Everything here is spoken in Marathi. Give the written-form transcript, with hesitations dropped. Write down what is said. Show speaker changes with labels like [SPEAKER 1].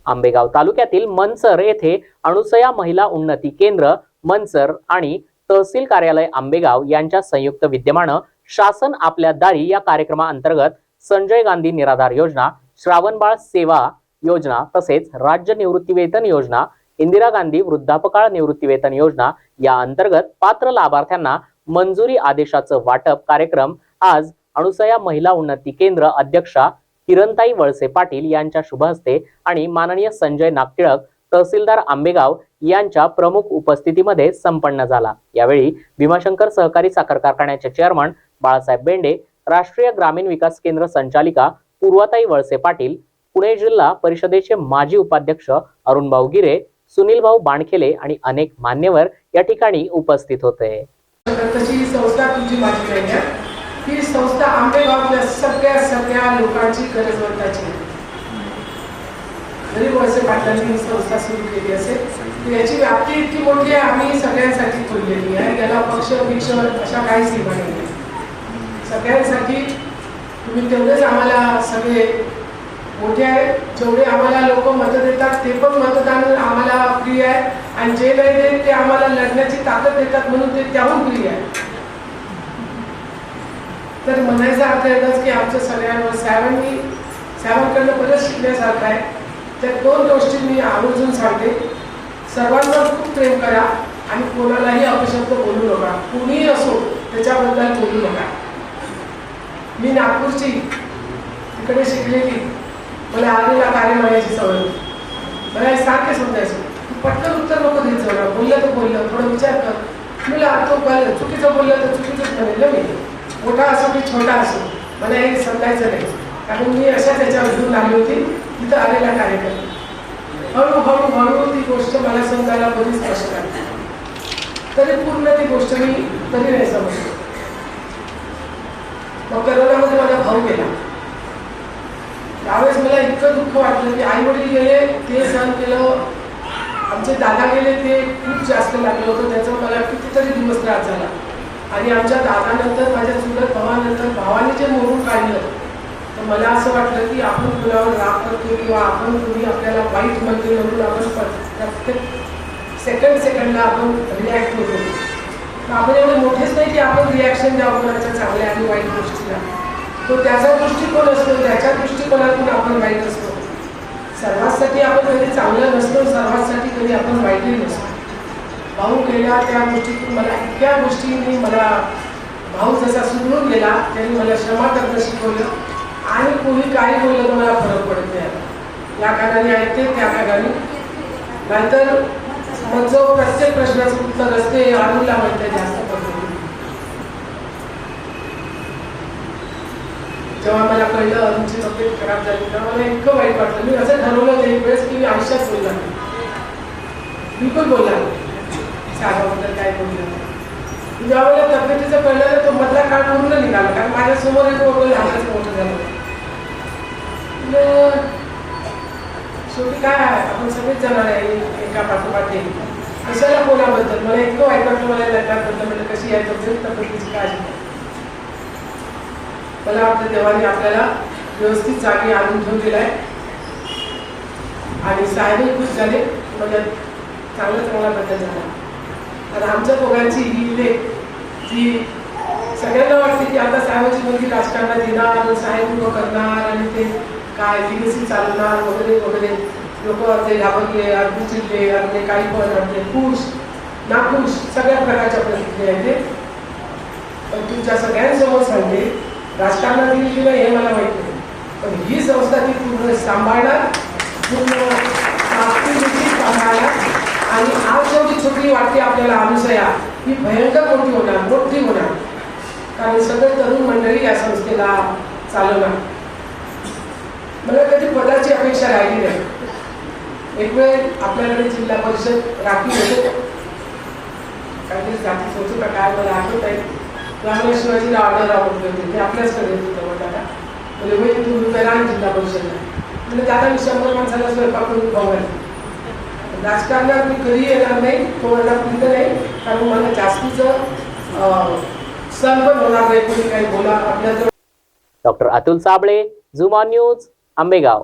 [SPEAKER 1] आंबेगाव तालुक्यातील मनसर येथे अनुसया महिला उन्नती केंद्र मनसर आणि तहसील कार्यालय आंबेगाव यांच्या संयुक्त विद्यमानं शासन आपल्या दारी या कार्यक्रमाअंतर्गत संजय गांधी निराधार योजना, श्रावणबाळ सेवा योजना तसेच राज्य निवृत्तीवेतन योजना, इंदिरा गांधी वृद्धापकाळ निवृत्तीवेतन योजना या अंतर्गत पात्र लाभार्थ्यांना मंजुरी आदेशाचं वाटप कार्यक्रम आज अनुसया महिला उन्नती केंद्र अध्यक्षा किरणताई वळसे पाटील यांच्या शुभ हस्ते आणि माननीय संजय नागटिळक तहसीलदार आंबेगाव यांच्या प्रमुख उपस्थितीमध्ये संपन्न झाला। यावेळी भीमाशंकर सहकारी साखर कारखान्याचे चेअरमन बाळासाहेब बेंडे, राष्ट्रीय ग्रामीण विकास केंद्र संचालिका पूर्वाताई वळसे पाटील, पुणे जिल्हा परिषदेचे माजी उपाध्यक्ष अरुणभाऊ गिरे, सुनीलभाऊ बाणखेले आणि अनेक मान्यवर या ठिकाणी उपस्थित होते।
[SPEAKER 2] ही संस्था आंबेगावच्या सगळ्या लोकांची गरजवंताची जरी वळसे पाटलांनी ही संस्था सुरू केली असेल याची व्याप्ती इतकी मोठी आहे, आम्ही सगळ्यांसाठी खुललेली आहे। याला पक्ष भिक्ष अशा काही सीमा नाही, सगळ्यांसाठी तुम्ही तेवढेच आम्हाला सगळे मोठे आहे। जेवढे आम्हाला लोक मत देतात ते पण मतदान आम्हाला प्रिय आहे आणि जे नाही देत ते आम्हाला लढण्याची ताकद देतात म्हणून ते त्याहून प्रिय आहे। तर म्हणायचा अर्थ एवढाच की आमच्या सगळ्यांवर साहेबांकडनं बरंच शिकण्यासारखं आहे। त्या दोन गोष्टी मी आवर्जून सांगते, सर्वांवर खूप प्रेम करा आणि कोणालाही अपशब्द बोलू नका, कुणीही असो त्याच्याबद्दल बोलू नका। मी नागपूरची तिकडे शिकलेली, मला आलेला कार्य म्हणायची सवय, मला हे सारखे समजायचं की पटकन उत्तर नको देत जाऊ, बोललं तर बोललं, थोडा विचार कर। मला तो चुकीचं बोललं तर चुकीचंच म्हणेल मी, मोठा असो की छोटा असो, मला हे समजायचं नाही, कारण मी अशा त्याच्यावर घेऊन आली होती तिथं आलेला कार्यक्रम। हळूहळू ती गोष्ट मला समजायला बरीच कष्ट आहे, तरी पूर्ण ती गोष्ट मी तरी नाही समजली। मग करोनामध्ये माझा भाऊ गेला, त्यावेळेस मला इतकं दुःख वाटलं की आई वडील गेले ते सहन केलं, आमचे दादा गेले ते खूप जास्त लागलं होतं, त्याचा मला कितीतरी दिवस त्रास झाला। आणि आमच्या दादानंतर माझ्या चुलत भावानंतर भावाने जे मोडून काढलं तर मला असं वाटलं की आपण कुणावर राग करतो किंवा आपण कुणी आपल्याला वाईट म्हणतो म्हणून आपण प्रत्येक सेकंडला आपण रिॲक्ट होतो। तर आपण एवढे मोठेच नाही की आपण रिॲक्शन द्यावं कोणाच्या चांगल्या आणि वाईट गोष्टीला, तो त्याचा दृष्टिकोन असतो, त्याच्या दृष्टिकोनातून आपण वाईट असतो। सर्वांसाठी आपण कधी चांगलं नसतो, सर्वांसाठी कधी आपण वाईटही नसतो। भाऊ गेला त्या गोष्टीतून मला इतक्या गोष्टींनी मला भाऊ जसा सुधरून गेला त्यांनी मला क्षमा करणं शिकवलं आणि कोणी काही बोललं तर मला फरक पडत नाही, या कारणाने ऐकते त्या कारणाने, नाहीतर मग जो प्रत्येक प्रश्नाचं उत्तर असते आडूला म्हणते जास्त पद्धतीने। जेव्हा मला कळलं अरुणची तब्येत खराब झाली तेव्हा मला इतकं वाईट वाटलं। मी असं ठरवलं एक वेळेस की मी आयुष्यात बोलला नाही, बिलकुल बोलला नाही साहेबाबद्दल काय बोललं नाही। ज्या वेळेला तब्येतीचं कळलं तो मधला काळ पूर्ण निघाला, कारण माझ्यासमोर एक वगैरे लहानच मोठं झालं। शेवटी काय आहे, आपण सगळेच जाणार आहे एका पाठोपाठ कशाला कोणाबद्दल मला इतकं वाईट वाटलं, मला लग्नाबद्दल म्हणजे कशी आहे तब्येतीची काळजी। मला वाटतं देवाने आपल्याला व्यवस्थित जागी आणून घेऊन दिलाय आणि साहेबही खुश झाले, म्हणजे चांगला बदल झाला। आणि आमच्या दोघांची ही लेख जी सगळ्यांना वाटते की आता साहेबाची मुलगी राजकारणात येणार, साहेब उभं करणार आणि ते काय लिगसी चालवणार वगैरे वगैरे, लोक ते घाबरले, अर्धे चिडले, अर्धे काही पण, अर्धे खुश नाखुश, सगळ्या प्रकारच्या प्रतिक्रिया येते। पण तुमच्या सगळ्यांसमोर सांगते, राजकारणात येईल की नाही हे मला माहिती नाही, पण ही संस्था ती पूर्ण सांभाळणार, पूर्ण सांभाळणार। आणि आज जेवढी छोटी वाटते आपल्याला अनुसया ही भयंकर मोठी होणार, कारण सगळे तरुण मंडळी या संस्थेला चालवणार। मला कधी पदाची अपेक्षा राहिली नाही। एक वेळ आपल्याकडे जिल्हा परिषद राखीव होते, काहीतरी जातीच होतं का काय मला आठवत आहे, त्यामुळे शिवाजीला ऑर्डर आवडले होते, ते आपल्याचकडे होतं म्हणताना म्हणजे मी तुम्ही पहिला जिल्हा परिषदला म्हणजे दादा मी 100 माणसाला स्वयंपाक करून खाऊ। राजकारणात मी कधी येणार नाही, तो मला प्रिय नाही, कारण मला जास्तीचं सण पण होणार नाही कोणी काही बोला आपल्या।
[SPEAKER 1] Doctor Atul Sable, zoom on news, Ambegaon.